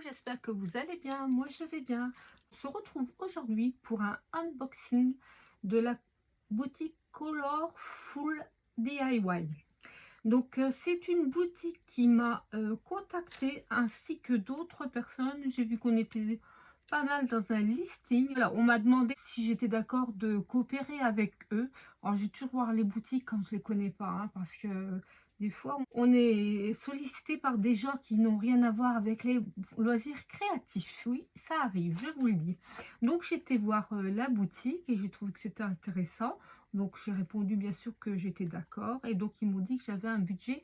j'espère que vous allez bien. Moi, je vais bien. On se retrouve aujourd'hui pour un unboxing de la boutique Colorful DIY. Donc, c'est une boutique qui m'a contactée ainsi que d'autres personnes. J'ai vu qu'on était pas mal dans un listing. Voilà, on m'a demandé si j'étais d'accord de coopérer avec eux. Alors, je vais toujours voir les boutiques quand je les connais pas, hein, parce que des fois, on est sollicité par des gens qui n'ont rien à voir avec les loisirs créatifs. Oui, ça arrive, je vous le dis. Donc, j'étais voir la boutique et j'ai trouvé que c'était intéressant. Donc, j'ai répondu bien sûr que j'étais d'accord. Et donc, ils m'ont dit que j'avais un budget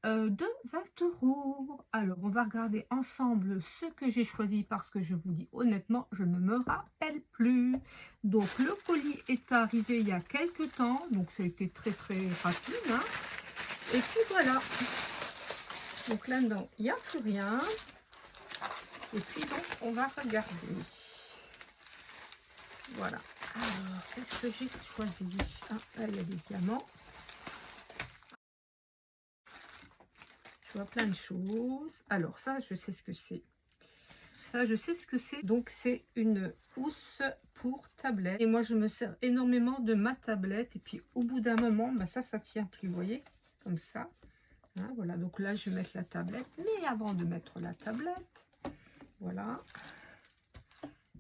de 20 €. Alors, on va regarder ensemble ce que j'ai choisi parce que je vous dis honnêtement, je ne me rappelle plus. Donc, le colis est arrivé il y a quelques temps. Donc, ça a été très rapide, hein. Et puis voilà. Donc là-dedans, il n'y a plus rien. Et puis donc, on va regarder. Voilà. Alors, qu'est-ce que j'ai choisi? Ah, là, il y a des diamants. Je vois plein de choses. Alors, ça, je sais ce que c'est. Ça, je sais ce que c'est. Donc, c'est une housse pour tablette. Et moi, je me sers énormément de ma tablette. Et puis, au bout d'un moment, bah, ça tient plus, vous voyez, comme ça. Hein, voilà, donc là, je vais mettre la tablette. Mais avant de mettre la tablette, voilà,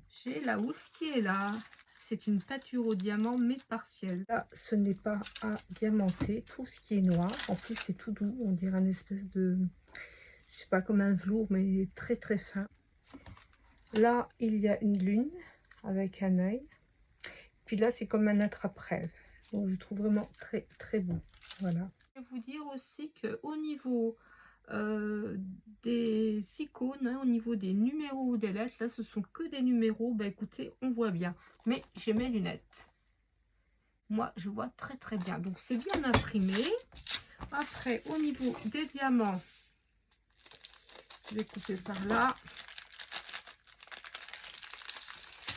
j'ai la housse qui est là. C'est une pâture au diamant, mais partielle. Là, ce n'est pas à diamanter. Tout ce qui est noir. En plus, c'est tout doux. On dirait un espèce de, je sais pas, comme un velours, mais très fin. Là, il y a une lune avec un œil. Puis là, c'est comme un attrape-rêve. Donc, je trouve vraiment très beau. Voilà. Je vais vous dire aussi que au niveau des icônes, hein, au niveau des numéros ou des lettres, là, ce sont que des numéros. Bah, écoutez, on voit bien. Mais j'ai mes lunettes. Moi, je vois très bien. Donc, c'est bien imprimé. Après, au niveau des diamants, je vais couper par là.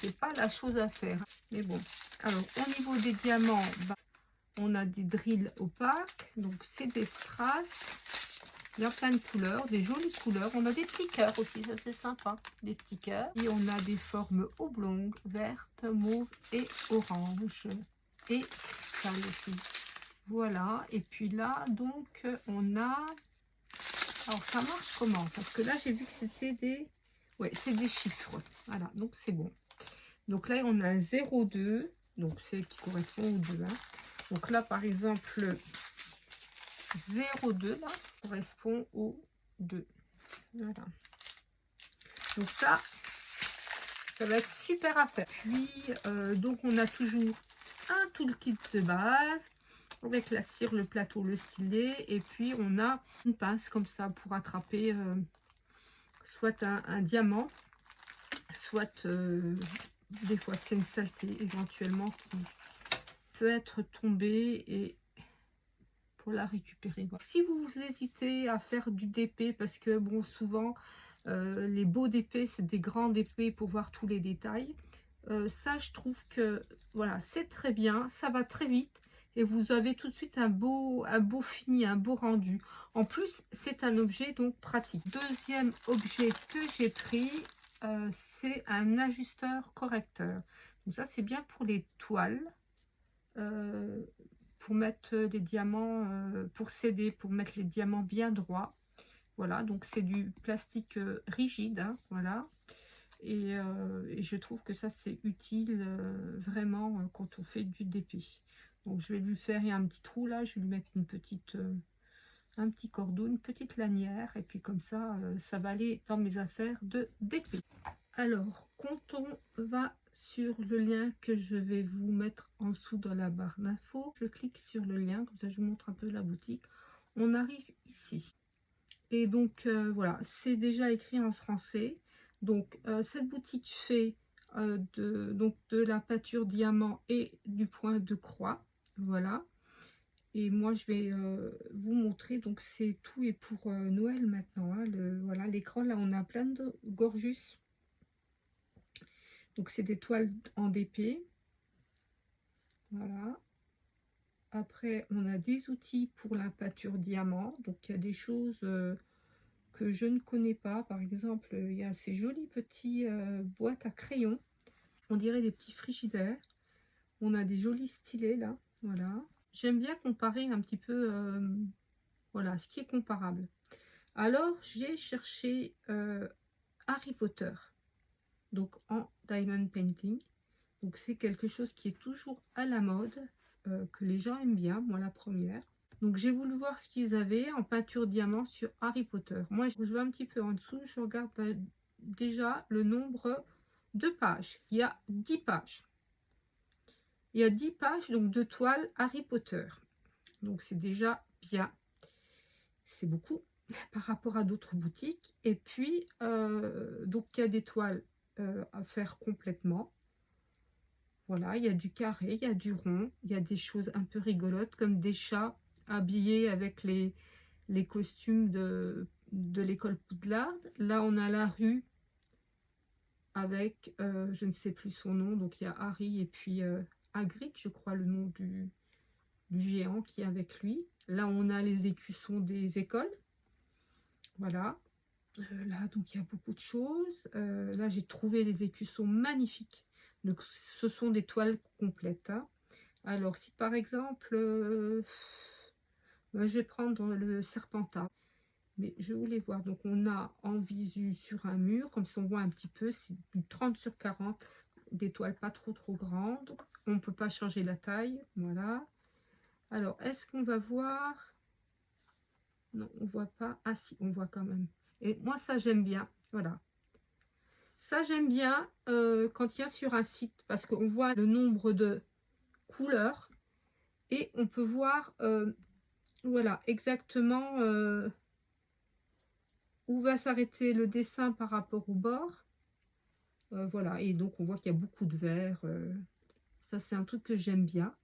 C'est pas la chose à faire. Mais bon. Alors, au niveau des diamants, bah, on a des drills opaques. Donc, c'est des strass. Il y a plein de couleurs, des jolies couleurs. On a des petits cœurs aussi, ça c'est sympa. Des petits cœurs. Et on a des formes oblongues, vertes, mauves et orange. Et ça aussi. Voilà. Et puis là, donc, on a... Alors, ça marche comment? Parce que là, j'ai vu que c'était des... Ouais, c'est des chiffres. Voilà, donc c'est bon. Donc là, on a un 0,2. Donc, c'est qui correspond au 2. Hein. Donc là, par exemple, 0,2 là correspond au 2. Voilà. Donc ça va être super à faire. Puis, donc on a toujours un toolkit de base avec la cire, le plateau, le stylet. Et puis, on a une pince comme ça pour attraper soit un diamant, soit des fois c'est une saleté éventuellement qui peut être tombée et pour la récupérer. Si vous hésitez à faire du DP, parce que bon, souvent les beaux DP c'est des grands DP pour voir tous les détails, ça je trouve que voilà, c'est très bien, ça va très vite et vous avez tout de suite un beau fini, un beau rendu. En plus, c'est un objet donc pratique. Deuxième objet que j'ai pris, c'est un ajusteur correcteur. Donc ça, c'est bien pour les toiles, pour mettre les diamants, pour s'aider, pour mettre les diamants bien droits. Voilà, donc c'est du plastique rigide, hein, voilà. Et je trouve que ça, c'est utile vraiment quand on fait du DP. Donc, je vais lui faire un petit trou là. Je vais lui mettre une petite, un petit cordon, une petite lanière. Et puis comme ça, ça va aller dans mes affaires de DP. Alors, quand on va sur le lien que je vais vous mettre en dessous dans la barre d'infos, je clique sur le lien. Comme ça, je vous montre un peu la boutique. On arrive ici. Et donc, voilà, c'est déjà écrit en français. Donc, cette boutique fait de la pâture diamant et du point de croix. Voilà. Et moi, je vais vous montrer. Donc, c'est tout est pour Noël maintenant. Hein, voilà, l'écran, là, on a plein de gorgeous. Donc, c'est des toiles en DP. Voilà. Après, on a des outils pour la pâture diamant. Donc, il y a des choses que je ne connais pas. Par exemple, il y a ces jolis petits boîtes à crayons. On dirait des petits frigidaires. On a des jolis stylés là. Voilà. J'aime bien comparer un petit peu voilà, ce qui est comparable. Alors, j'ai cherché Harry Potter. Donc en Diamond Painting. Donc c'est quelque chose qui est toujours à la mode, que les gens aiment bien, moi la première. Donc j'ai voulu voir ce qu'ils avaient en peinture diamant sur Harry Potter. Moi je vais un petit peu en dessous, je regarde déjà le nombre de pages. Il y a 10 pages. Il y a 10 pages donc de toiles Harry Potter. Donc c'est déjà bien. C'est beaucoup par rapport à d'autres boutiques. Et puis donc il y a des toiles à faire complètement. Voilà, il y a du carré, il y a du rond, il y a des choses un peu rigolotes comme des chats habillés avec les costumes de l'école Poudlard. Là, on a la rue avec, je ne sais plus son nom, donc il y a Harry et puis Hagrid, je crois le nom du géant qui est avec lui. Là, on a les écussons des écoles. Voilà. Là, donc il y a beaucoup de choses. Là, j'ai trouvé les écussons magnifiques. Donc, ce sont des toiles complètes. Hein. Alors, si par exemple, je vais prendre le Serpentard. Mais je voulais voir. Donc, on a en visu sur un mur. Comme ça, on voit un petit peu. C'est du 30 sur 40. Des toiles pas trop grandes. On ne peut pas changer la taille. Voilà. Alors, est-ce qu'on va voir? Non, on voit pas. Ah si, on voit quand même. Et moi, ça, j'aime bien. Voilà. Ça, j'aime bien quand il y a sur un site, parce qu'on voit le nombre de couleurs et on peut voir voilà, exactement où va s'arrêter le dessin par rapport au bord. Voilà, et donc on voit qu'il y a beaucoup de vert. Ça, c'est un truc que j'aime bien,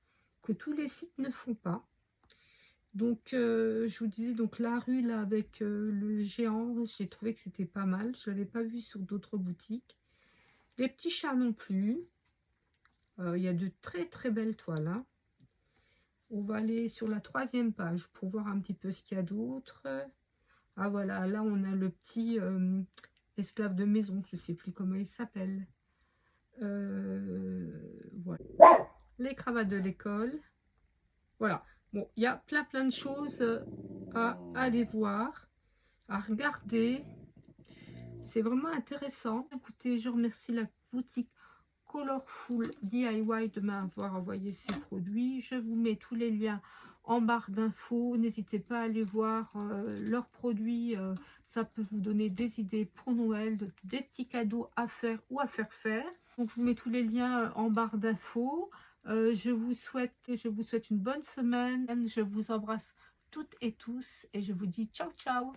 que tous les sites ne font pas. Donc, je vous disais, donc la rue là avec le géant, j'ai trouvé que c'était pas mal. Je ne l'avais pas vu sur d'autres boutiques. Les petits chats non plus. Il y a de très belles toiles. Hein. On va aller sur la 3e page pour voir un petit peu ce qu'il y a d'autre. Ah voilà, là on a le petit esclave de maison. Je ne sais plus comment il s'appelle. Voilà. Les cravates de l'école. Voilà. Bon, il y a plein de choses à aller voir, à regarder. C'est vraiment intéressant. Écoutez, je remercie la boutique Colorful DIY de m'avoir envoyé ces produits. Je vous mets tous les liens en barre d'infos. N'hésitez pas à aller voir leurs produits. Ça peut vous donner des idées pour Noël, des petits cadeaux à faire ou à faire. Donc, je vous mets tous les liens en barre d'infos. Je vous souhaite une bonne semaine. Je vous embrasse toutes et tous et je vous dis ciao ciao.